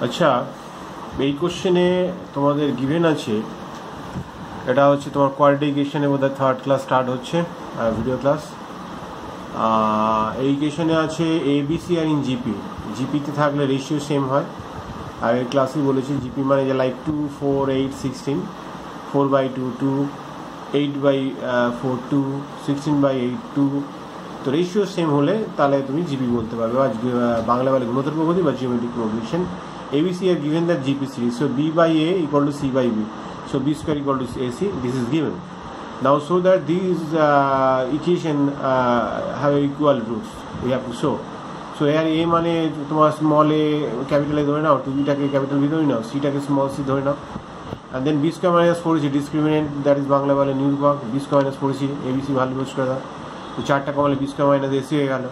আচ্ছা, এই কোশ্চেনে তোমাদের গিভেন আছে, এটা হচ্ছে তোমার কোয়ালিফিকেশনে বোধহয় থার্ড ক্লাস স্টার্ট হচ্ছে ভিডিও ক্লাস। এই কোশ্চেনে আছে এবিসি আর ইন জিপি। জিপিতে থাকলে রেশিও সেম হয়, আর এই ক্লাসেই বলেছি জিপি মানে যে লাইক 2 4 8 16, 4/2 2, 8/4 2, 16/8 2। তো রেশিও সেম হলে তাহলে তুমি জিপি বলতে পারবে, বা বাংলা বলে গুণোত্তর প্রগতি বা geometric progression. ABC are given that GP series, so B/A equal to C/B, so B square equal to AC, this is given. Now so that these equation have equal roots, we have to show. So here A মানে তোমার small a capital A ধরে নাও, 2B টাকে capital B ধরে নাও, C টাকে small c ধরে নাও, and then B square minus 4 is a discriminant, that is Bangla বলে Newton. B square minus 4 is ABC value use করে দাও, তো চারটা কমালে B square minus AC হয়ে গেল।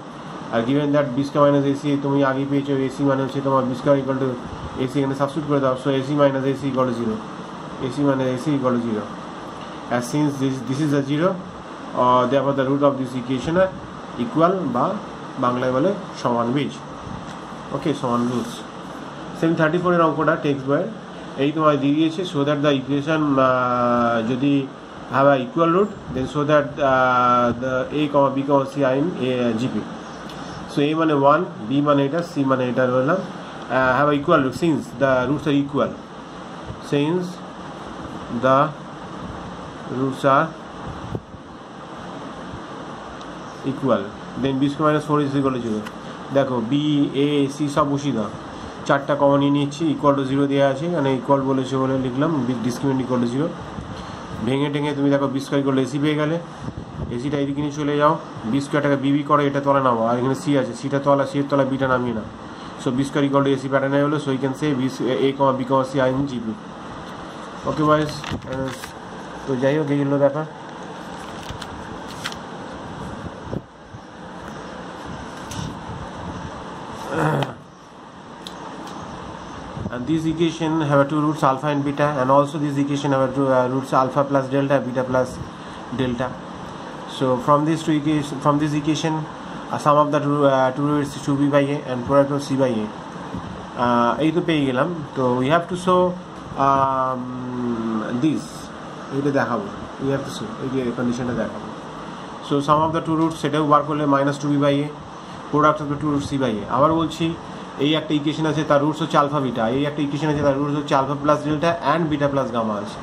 আর given that B square minus AC তুমি আগে পেয়েছো, এসি মানে হচ্ছে তোমার B square equal to AC, এখানে সাবস্টিটিউট করে দাও। So AC minus AC equal to 0, AC minus AC equal to 0, as since this is a 0, therefore the root of this equation are equal, বা বাংলায় বলে সমান বীজ। ওকে, সমান রুটস। সেম 34 এর অঙ্কটা টেক্সট বইয়ের এই তোমার দিয়ে দিয়েছে। সো দ্যাট দ্য ইকুয়েশন যদি have a equal root, then so that the a comma b comma c are in GP. So a মানে 1, b মানে এটা, c মানে এটা বললাম, have a equal root since the roots are equal, since the roots are equal, then b square minus 4 is equal to 0. দেখো b a c সব বসিয়ে দাও, চারটা কমন নিয়ে নিচ্ছি, ইকুয়াল টু 0 দেওয়া আছে, মানে ইকুয়াল বলেছে বলে লিখলাম, ডিসক্রিমিনেন্ট ইকুয়াল টু 0। ভেঙে টেঙে তুমি দেখো বি স্কোয়ার করলে এসি পেয়ে গেলে, এসিটা এদিকে নিয়ে চলে যাও, বি স্কোয়ারটাকে বিবি করো, এটা তলা নামো, আর এখানে সি আছে, সিটা তলা, সি এর তলা বিটা নামিয়ে না। So B square equal to AC প্যাটার্নে হলো, so you can say B A comma B comma C I in GP. Okay boys, তো যাই হোক এই হলো ব্যাপার। And this equation have two roots alpha and beta, and also this equation have two roots alpha plus delta, beta plus delta. So from this equation, sum of the two roots is 2b by a and product of c by a. এই তো পেয়ে গেলাম। তো we have to show this, এটা দেখাবো, we have to show এই যে কন্ডিশনটা দেখাবো। So sum of the two roots সেটাও বার করলে minus 2b by a, product of the two roots c by a। আবার বলছি, এই একটা ইকুয়েশন আছে তার রুটস হচ্ছে আলফা বিটা, এই একটা ইকুয়েশন আছে তার রুটস হচ্ছে alpha plus delta and beta plus gamma আছে।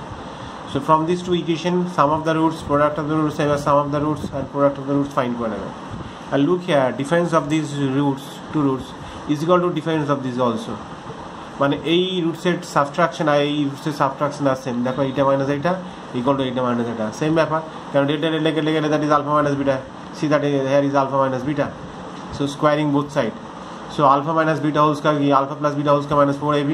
So from this two equation sum of the roots, product of the roots, এবার sum of the roots and product of the roots find করে নেবে। আর look here, difference of this roots, two roots is equal to difference of this also, মানে এই রুটসের subtraction আর এই রুটসের subtraction আর same. দেখো এইটা minus এইটা ইকুয়াল টু এইটা মাইনাস এটা, সেম ব্যাপার, কারণ ডেল্টা ডেল্টা কেটে গেলে that is alpha minus beta, see that here is alpha minus beta, so squaring both side. So alpha minus beta whole square, alpha plus beta whole square minus 4ab,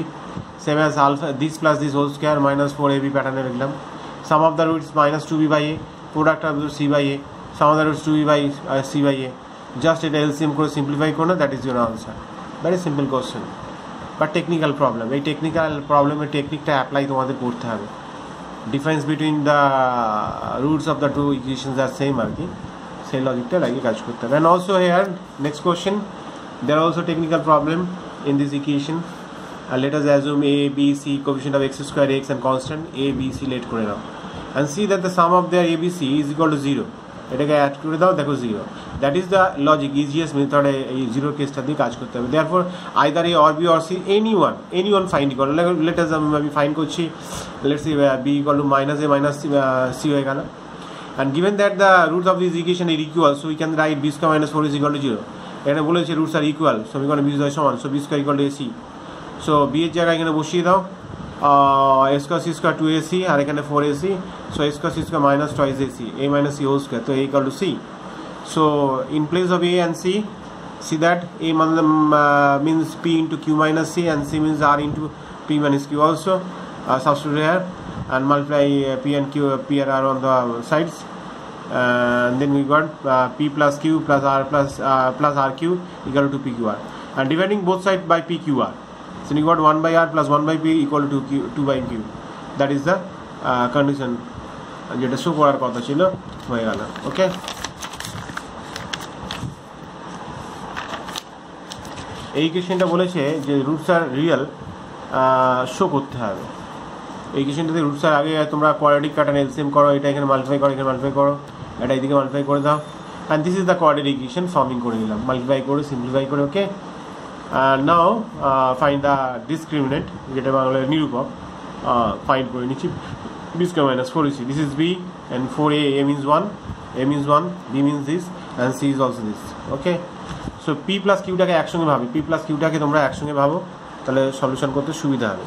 same as alpha this plus this whole square minus 4ab pattern এ লিখলাম। Sum of the roots minus 2b by a, product of the c by a, sum of the roots 2b by c by a, just এটা LCM করে simplify করো, that is your answer. Very simple question, but technical problem, এই technical প্রবলেমের টেকনিকটা apply তোমাদের করতে হবে। Difference between the roots of the two equations are same আর কি, সেই লজিকটা লাগিয়ে কাজ করতে হবে। And also here next question, there are also technical problem in this equation. Let us assume a, b, c, coefficient of x square, x and constant a, b, c let করে নাও, and see that the sum of their a, b, c is equal to 0. এটাকে add করে দাও, দেখো 0, that is the logic, easiest method এই zero কেসটা দিয়ে কাজ করতে হবে। therefore either a or b or c, anyone find equal, let us আমি ফাইন্ড করছি, let's say b equal to minus a minus c হয়ে গেল, and given that the roots of this equation are equal, so we can write b square minus 4 is equal to 0. এখানে বলেছে roots are equal, সমীকরণ B সমান, so B square equal to AC. So B এর জায়গায় এখানে বসিয়ে দাও, A square C square 2ac, আর এখানে 4ac, so A square C square minus twice AC, A minus C whole square, তো A equal to C. So in place of A and C, see that a means p into q minus c and c means r into p minus q also, substitute here and multiply p and q, p and r on the sides. And then we got p plus q plus r plus rq equal to pqr, and dividing both sides by pqr, so we got 1 by r plus 1 by p equal to 2 by q. That is the condition যেটা show করার কথা ছিল, হয়ে গেল। ওকে, এই কোশ্চেনটা বলেছে যে রুটস আর রিয়েল শো করতে হবে। এই ইকুয়েশনটাতে রুটসের আগে তোমরা কোয়াড্রেটিক প্যাটার্ন এলসিএম করো, এটা এখানে মাল্টিপ্লাই করো, এখানে মাল্টিপ্লাই করো, এটা এইদিকে মাল্টিপ্লাই করে দাও, and this is the quadratic equation forming করে নিলাম, মাল্টিপ্লাই করে সিম্পলিফাই করে। ওকে, নাও ফাইন্ড দ্য ডিসক্রিমিনেন্ট, যেটা বাংলায় নিরূপক, ফাইন্ড করে নিচ্ছি। b square minus 4ac, this is b, and 4a, a means 1, a means 1, b means this, and c is also this. Okay, so p plus q টাকে একসঙ্গে ভাবি, p plus q টাকে তোমরা একসঙ্গে ভাবো, তাহলে সলিউশন করতে সুবিধা হবে।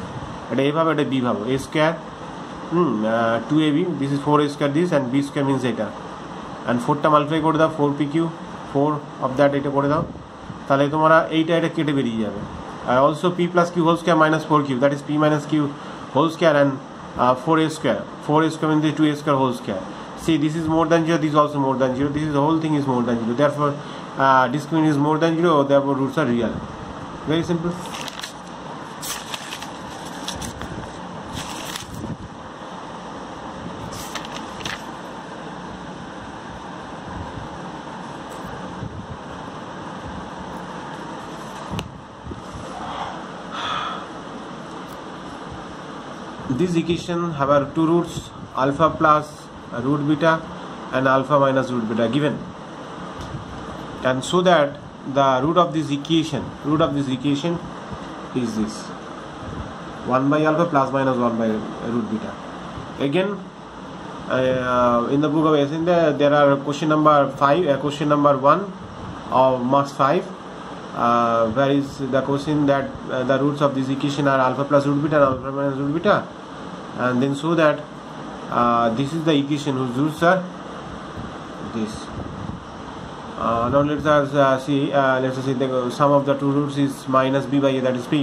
এটা a ভাবো, এটা b ভাবো, a square 2ab, this is 4a square this, and b square means এটা, and 4টা মাল্টিপ্লাই করে দাও, 4pq, 4 of that এটা করে দাও, তাহলে তোমরা এইটা এটা কেটে বেরিয়ে যাবে। Are also p plus q whole square minus 4q, that is p minus q whole square, and 4a square means 2a square whole square. See, this is more than 0, this is also more than 0, this is the whole thing is more than 0, therefore discriminant is more than 0, therefore roots are real. Very simple. This equation have two roots, alpha plus root beta and alpha minus root beta given, and so that the root of this equation is this 1 by alpha plus minus 1 by root beta. Again, in the book of SN there are question number 5, question number 1 of marks 5, where is the question that the roots of this equation are alpha plus root beta and alpha minus root beta, and then so that this is the equation whose roots are this. Now let us see the sum of the two roots is minus b by a, that is p,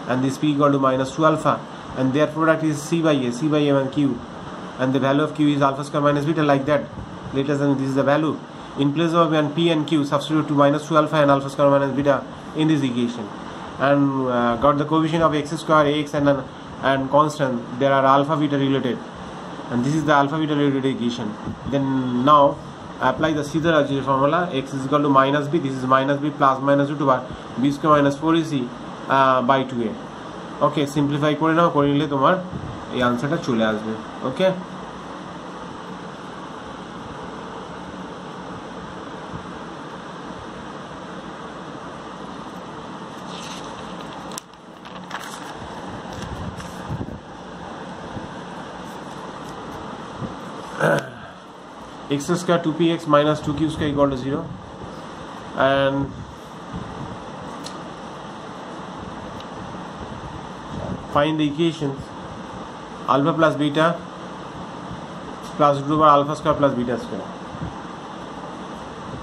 and this p equal to minus 2 alpha, and their product is c by m and q, and the value of q is alpha square minus beta, like that. Let us know this is the value. In place of p and q, substitute to minus 2 alpha and alpha square minus beta in this equation, and got the coefficient of x square, ax, and constant. There are alpha beta related, and this is the alpha beta related equation. Then now apply the Caesar algebra formula. X is equal to minus b, this is minus b plus minus root over b square minus 4ac by 2a. Okay, simplify করে নাও, করে নিলে তোমার এই আনসারটা চলে আসবে। ওকে, x square 2px minus 2q square equal to 0, and find the equations alpha plus beta plus root over alpha square plus beta square.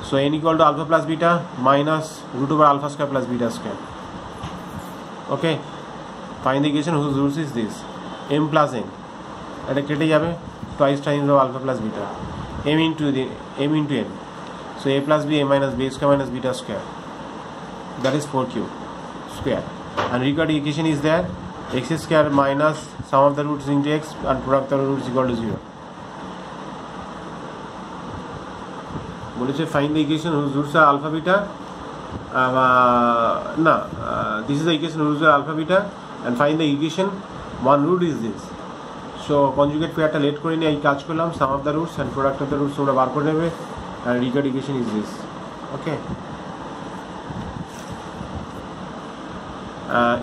So n equal to alpha plus beta minus root over alpha square plus beta square. Okay, find the equation whose roots is this, m plus n, এটা কেটে যাবে, twice times of alpha plus beta, m into n, so a plus b, a minus b square minus beta square, that is 4q square, and recurrent equation is there, x square minus sum of the roots into x and product of the roots equal to 0. বলেছে find the equation whose roots are alpha beta, this is the equation whose roots are alpha beta, and find the equation one root is this. So conjugate পেয়ারটা late করে নিয়ে এই কাজ করলাম, sum of the roots and product of the roots তোমরা বার করে নেবে, and recurrent equation is this. Okay,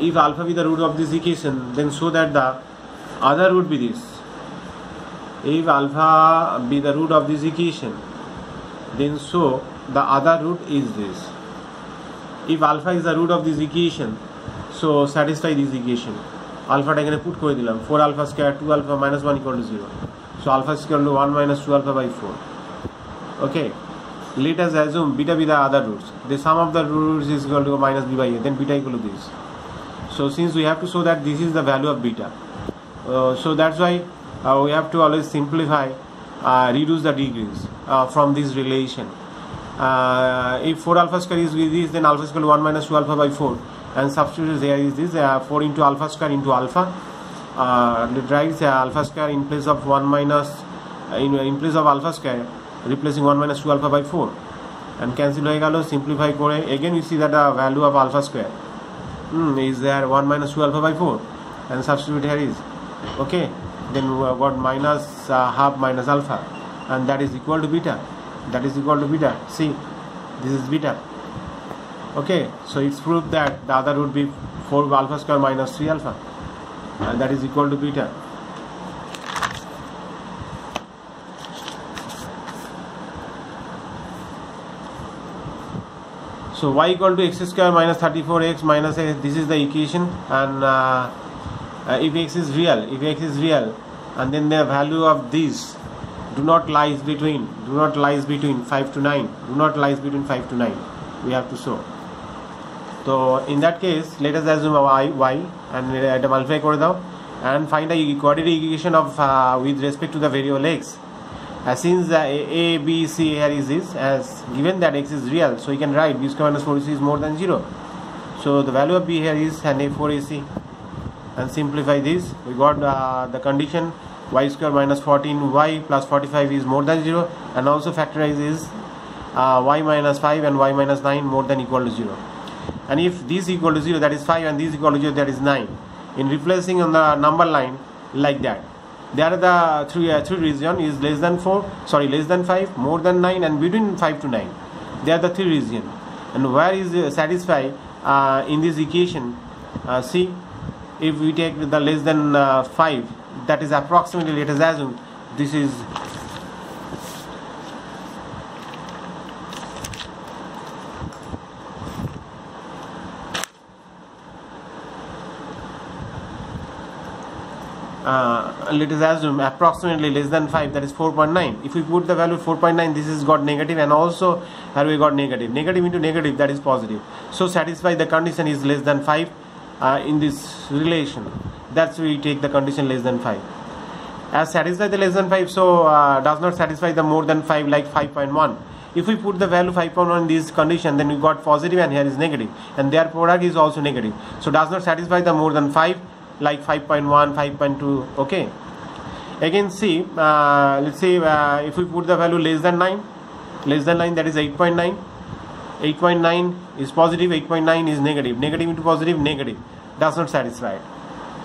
if alpha be the root of this equation, then so that the other root be this. If alpha be the root of this equation, then so the other root is this. If alpha is the root of this equation, so satisfy this equation. Alpha এখানে put করে দিলাম, 4 alpha square 2 alpha minus 1 equal to 0, so alpha is equal to 1 minus 2 alpha by 4. Okay, let us assume beta be the other roots, the sum of the roots is equal to minus b by a, then beta equal to this. So since we have to show that this is the value of beta, so that's why we have to always simplify, reduce the degrees from this relation. If 4 alpha square is with this, then alpha is equal to 1 minus 2 alpha by 4, and substitute there is this 4 into alpha square into alpha, write alpha square in place of 1 minus in place of alpha square, replacing 1 minus 2 alpha by 4, and cancel হয়ে গেল, simplify করে again we see that the value of alpha square is there 1 minus 2 alpha by 4, and substitute here is okay. Then we have got minus half minus alpha, and that is equal to beta. That is equal to beta. See, this is beta. Okay, so it's proved that the other would be 4 alpha square minus 3 alpha, and that is equal to beta. So y equal to x square minus 34x minus a, this is the equation, and if x is real, and then the value of these do not lies between 5 to 9, we have to show. So in that case, let us assume y and multiply kore dao and find the quadratic equation of with respect to the variable x. Since a, b, c here is this, as given that x is real, so you can write b square minus 4ac is more than 0. So the value of b here is an a4ac, and simplify this, we got the condition y square minus 14y plus 45 is more than 0, and also factorize is y minus 5 and y minus 9 more than equal to 0. And if this equal to 0, that is 5, and this equal to 0, that is 9. In replacing on the number line like that, there are the three region is less than 5, more than 9, and between 5 to 9. They are the three region. And where is satisfied in this equation? See, if we take the less than 5, that is approximately, let us assume this is let us assume approximately less than 5, that is 4.9. If we put the value 4.9, this is got negative, and also here we got negative into negative, that is positive. So satisfy the condition is less than 5 in this relation. That's we take the condition less than 5. As satisfy the less than 5, so does not satisfy the more than 5, like 5.1. If we put the value 5.1 in this condition, then we got positive, and here is negative, and their product is also negative. So does not satisfy the more than 5, like 5.1, 5.2. okay. Again, see, let's say if we put the value less than 9, that is 8.9. 8.9 is positive, 8.9 is negative into positive, negative, does not satisfy.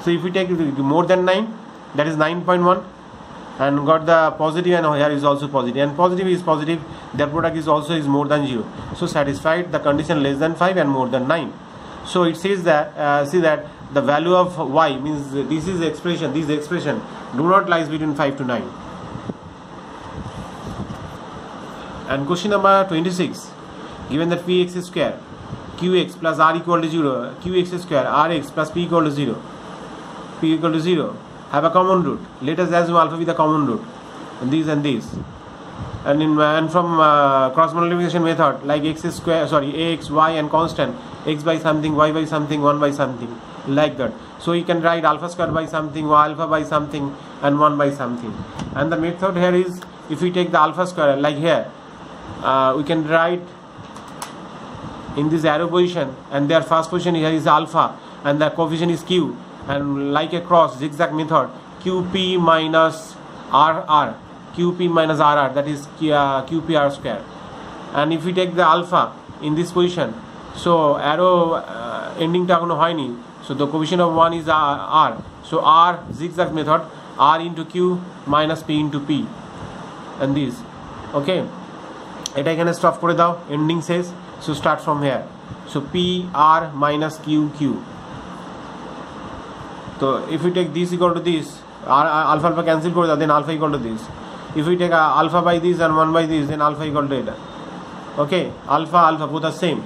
So if we take more than 9, that is 9.1, and got the positive, and here is also positive, and positive is positive, their product is also is more than 0. So satisfied the condition less than 5 and more than 9. So it says that see that the value of y means this expression do not lies between 5 to 9. And question number 26, given that px square qx plus r equal to 0, qx square rx plus p equal to 0, have a common root. Let us assume alpha with a common root, and these, and from cross multiplication method, like ax, y, and constant, x by something, y by something, 1 by something, like that. So you can write alpha square by something, y alpha by something, and 1 by something. And the method here is, if we take the alpha square, like here, we can write in this arrow position, and their first position here is alpha, and the coefficient is q, and like a cross zigzag method, qp minus rr, that is qpr square. And if we take the alpha in this position, so arrow ending ta kono hoyni, so the coefficient of 1 is r, so r zigzag method, r into q minus p into p, and this, okay. এটা এখানে stop করে দাও, ending শেষ, so start from here, so p r minus q q. So if we take this equal to this, alpha cancel করে দাও, then alpha equal to this. If we take alpha by this and 1 by this, then alpha equal to এটা, okay. Alpha both are same,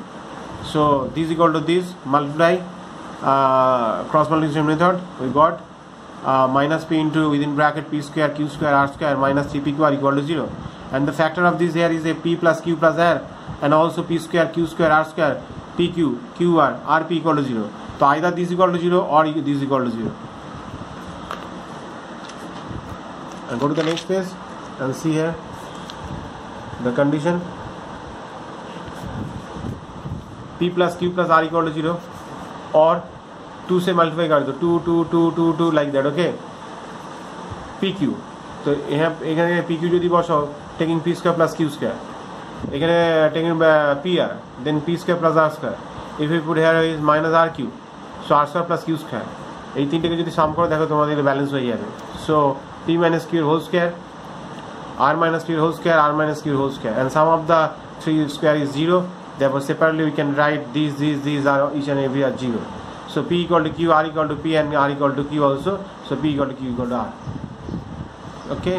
so this equal to this, multiply cross multiplication method, we got minus p into within bracket p square q square r square minus 3pq r equal to 0. And the factor of this here is a p plus q plus r, and also p square q square r square pq qr rp equal to 0. So either this equal to 0 or this equal to 0. And go to the next page and see here the condition, p plus q plus r equal to 0, or 2 से multiply कर दो, 2 like that, okay. pq, तो এখানে pq যদি বসাও, taking p square plus q square, এখানে taking pr, then p square plus r square. If we put here is minus rq, so R square plus Q square, এই তিনটেকে যদি সাম করো দেখো তোমাদের ব্যালেন্স হয়ে যাবে। So P minus Q R whole square, r minus q whole square, r minus q whole square, and sum of the three square is 0. Therefore separately we can write these are each and every are 0. So p equal to q, r equal to p, and r equal to q also. So p equal to q equal to r. Okay.